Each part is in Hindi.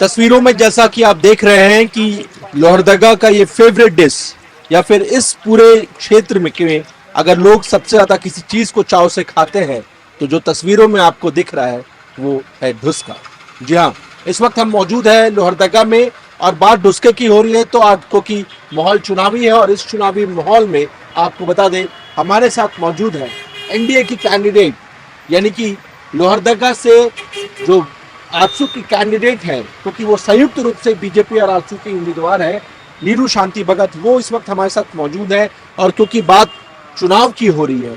तस्वीरों में जैसा कि आप देख रहे हैं कि लोहरदगा का ये फेवरेट डिश या फिर इस पूरे क्षेत्र में अगर लोग सबसे ज्यादा किसी चीज को चाव से खाते हैं तो जो तस्वीरों में आपको दिख रहा है वो है ढुसका। जी हाँ, इस वक्त हम मौजूद है लोहरदगा में और बात ढुसके की हो रही है। तो आपको की माहौल चुनावी है और इस चुनावी माहौल में आपको बता दें हमारे साथ मौजूद है एनडीए की कैंडिडेट यानी कि लोहरदगा से जो आजसू की कैंडिडेट है क्योंकि वो संयुक्त रूप से बीजेपी और आजसू की उम्मीदवार है नीरू शांति भगत, वो इस वक्त हमारे साथ मौजूद है। और क्योंकि बात चुनाव की हो रही है,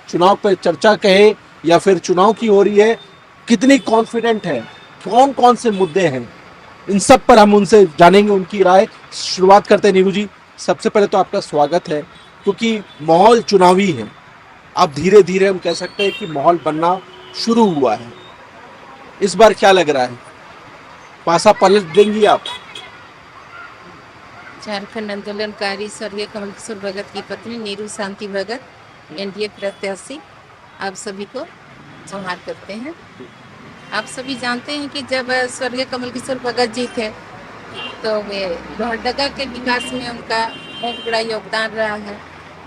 चुनाव पर चर्चा कहे या फिर चुनाव की हो रही है, कितनी कॉन्फिडेंट है, कौन कौन से मुद्दे हैं, इन सब पर हम उनसे जानेंगे उनकी राय। शुरुआत करते हैं नीरू जी, सबसे पहले तो आपका स्वागत है क्योंकि माहौल चुनावी है। अब धीरे धीरे हम कह सकते हैं कि माहौल बनना शुरू हुआ है। इस बार क्या लग रहा है, पासा पलट देंगी आप? झारखंड आंदोलनकारी स्वर्गीय कमल किशोर भगत की पत्नी नीरू शांति भगत, एनडीए प्रत्याशी, आप सभी को जोहार करते हैं। आप सभी जानते हैं कि जब स्वर्गीय कमल किशोर भगत जी थे तो वे लोहरदगा के विकास में उनका बहुत बड़ा योगदान रहा है।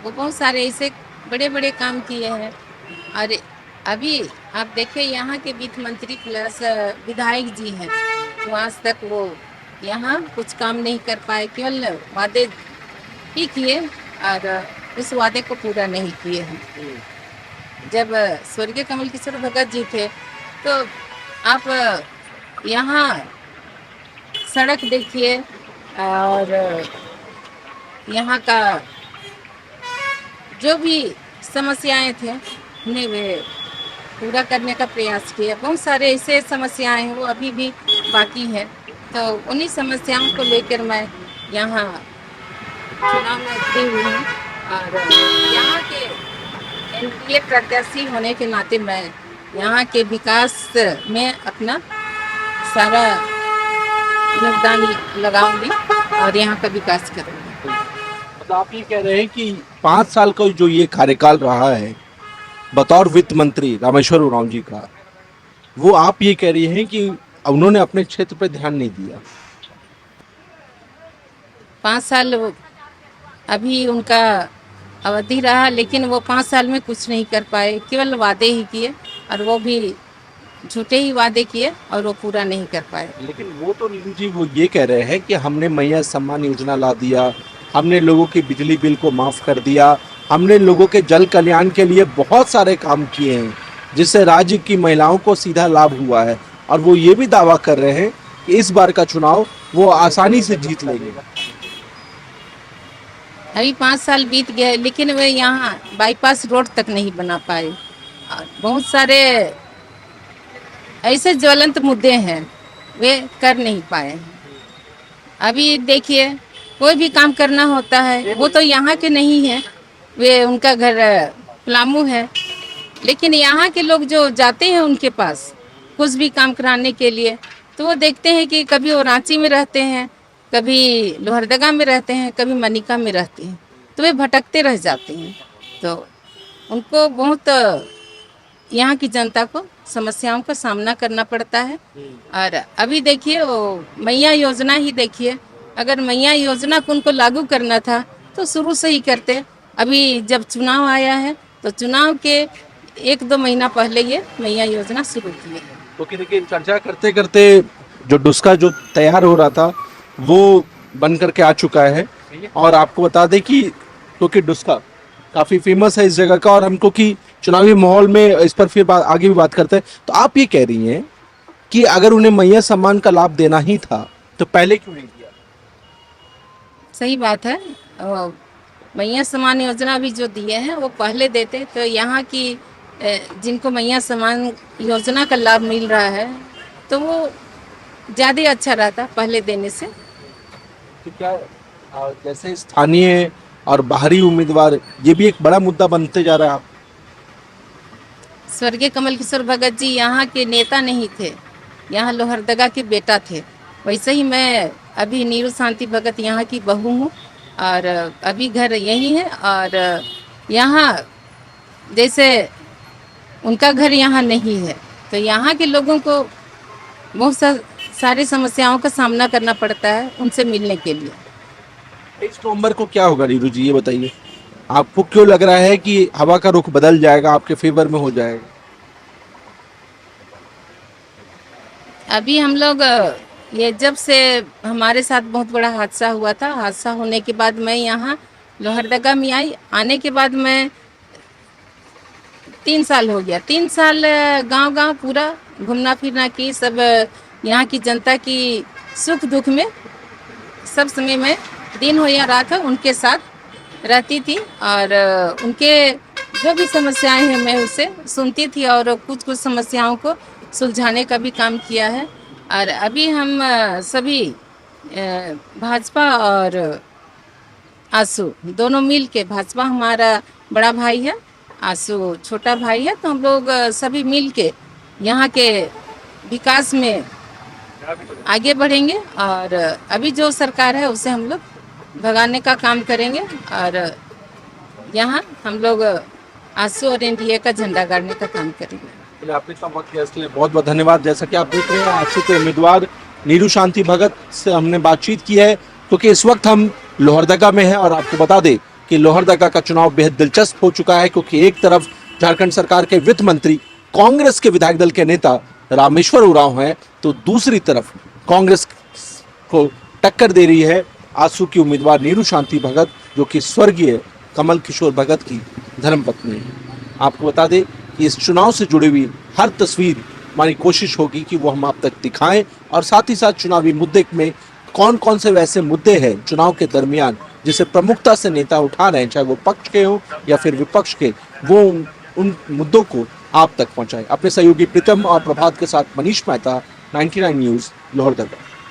वो बहुत सारे ऐसे बड़े बड़े काम किए हैं और अभी आप देखिए यहाँ के वित्त मंत्री प्लस विधायक जी हैं, तो आज तक वो यहाँ कुछ काम नहीं कर पाए, केवल वादे ही किए और उस वादे को पूरा नहीं किए हैं। जब स्वर्गीय कमल किशोर भगत जी थे तो आप यहाँ सड़क देखिए और यहाँ का जो भी समस्याएं थे उन्हें वे पूरा करने का प्रयास किया। बहुत सारे ऐसे समस्याएं हैं वो अभी भी बाकी हैं, तो उन्हीं समस्याओं को लेकर मैं यहाँ चुनाव में उतरी हुई हूँ और यहाँ के एनडीए प्रत्याशी होने के नाते मैं यहाँ के विकास में अपना सारा योगदान लगाऊंगी और यहाँ का विकास करूँगी। मतलब आप ये कह रहे हैं कि 5 साल का जो ये कार्यकाल रहा है बतौर वित्त मंत्री रामेश्वर उरांव जी का, वो आप ये कह रही हैं कि उन्होंने अपने क्षेत्र पर ध्यान नहीं दिया। 5 साल अभी उनका अवधि रहा, लेकिन वो 5 साल में कुछ नहीं कर पाए, केवल वादे ही किए और वो भी झूठे ही वादे किए और वो पूरा नहीं कर पाए। लेकिन वो तो नीरू जी वो ये कह रहे हैं कि हमने मैया सम्मान योजना ला दिया, हमने लोगों की बिजली बिल को माफ कर दिया, हमने लोगों के जल कल्याण के लिए बहुत सारे काम किए हैं जिससे राज्य की महिलाओं को सीधा लाभ हुआ है। और वो ये भी दावा कर रहे हैं कि इस बार का चुनाव वो आसानी से जीत लेंगे। अभी 5 साल बीत गए लेकिन वे यहाँ बाईपास रोड तक नहीं बना पाए और बहुत सारे ऐसे ज्वलंत मुद्दे हैं वे कर नहीं पाए हैं। अभी देखिए कोई भी काम करना होता है, वो तो यहाँ के नहीं है, वे उनका घर पलामू है, लेकिन यहाँ के लोग जो जाते हैं उनके पास कुछ भी काम कराने के लिए तो वो देखते हैं कि कभी वो रांची में रहते हैं, कभी लोहरदगा में रहते हैं, कभी मनिका में रहते हैं, तो वे भटकते रह जाते हैं। तो उनको बहुत यहाँ की जनता को समस्याओं का सामना करना पड़ता है। और अभी देखिए वो मैया योजना ही देखिए, अगर मैया योजना को उनको लागू करना था तो शुरू से ही करते। अभी जब चुनाव आया है तो चुनाव के 1-2 महीना पहले ये मैया योजना शुरू की है। तो देखिए चर्चा करते करते जो डुस्का जो तैयार हो रहा था वो बन करके आ चुका है। और आपको बता दें कि क्योंकि डुस्का काफी फेमस है इस जगह का और हमको कि चुनावी माहौल में इस पर फिर आगे भी बात करते हैं। तो आप ये कह रही हैं कि अगर उन्हें मैया सम्मान का लाभ देना ही था तो पहले क्यों नहीं दिया? सही बात है, मैया सम्मान योजना भी जो दिए हैं वो पहले देते तो यहाँ की जिनको मैया सम्मान योजना का लाभ मिल रहा है तो वो ज़्यादा अच्छा रहता पहले देने से। तो क्या जैसे स्थानीय और बाहरी उम्मीदवार ये भी एक बड़ा मुद्दा बनते जा रहा है? स्वर्गीय कमल किशोर भगत जी यहाँ के नेता नहीं थे, यहाँ लोहरदगा के बेटा थे। वैसे ही मैं अभी नीरू शांति भगत यहाँ की बहू हूँ और अभी घर यही है और यहाँ जैसे उनका घर यहाँ नहीं है तो यहाँ के लोगों को बहुत सा सारी समस्याओं का सामना करना पड़ता है उनसे मिलने के लिए। 23 नवंबर को क्या होगा नीरू जी, ये बताइए। आपको क्यों लग रहा है कि हवा का रुख बदल जाएगा, आपके फेवर में हो जाएगा? अभी हम लोग ये जब से हमारे साथ बहुत बड़ा हादसा हुआ था, हादसा होने के बाद मैं यहाँ लोहरदगा में आई। आने के बाद मैं 3 साल हो गया, 3 साल गांव-गांव पूरा घूमना फिरना की, सब यहाँ की जनता की सुख दुख में सब समय में दिन हो या रात हो उनके साथ रहती थी और उनके जो भी समस्याएं हैं मैं उसे सुनती थी और कुछ कुछ समस्याओं को सुलझाने का भी काम किया है। और अभी हम सभी भाजपा और आंसू दोनों मिल के, भाजपा हमारा बड़ा भाई है, आंसू छोटा भाई है, तो हम लोग सभी मिल के यहाँ के विकास में आगे बढ़ेंगे और अभी जो सरकार है उसे हम लोग भगाने का काम करेंगे और यहाँ हम लोग आंसू और एनडीए का झंडा गाड़ने का काम करेंगे। चलिए, आपने इतना वक्त दिया इसके लिए बहुत बहुत धन्यवाद। जैसा कि आप देख रहे हैं, आंसू के उम्मीदवार नीरू शांति भगत से हमने बातचीत की है, क्योंकि इस वक्त हम लोहरदगा में हैं और आपको बता दें कि लोहरदगा का चुनाव बेहद दिलचस्प हो चुका है, क्योंकि एक तरफ झारखंड सरकार के वित्त मंत्री कांग्रेस के विधायक दल के नेता रामेश्वर उरांव हैं, तो दूसरी तरफ कांग्रेस को टक्कर दे रही है आंसू की उम्मीदवार नीरू शांति भगत, जो कि स्वर्गीय कमल किशोर भगत की धर्मपत्नी है। आपको बता दें कि इस चुनाव से जुड़ी हुई हर तस्वीर हमारी कोशिश होगी कि वो हम आप तक दिखाएं और साथ ही साथ चुनावी मुद्दे में कौन कौन से वैसे मुद्दे हैं चुनाव के दरमियान जिसे प्रमुखता से नेता उठा रहे हैं, चाहे वो पक्ष के हों या फिर विपक्ष के, वो उन मुद्दों को आप तक पहुंचाएं। अपने सहयोगी प्रीतम और प्रभात के साथ मनीष मेहता, 99 न्यूज़, लोहरदगा।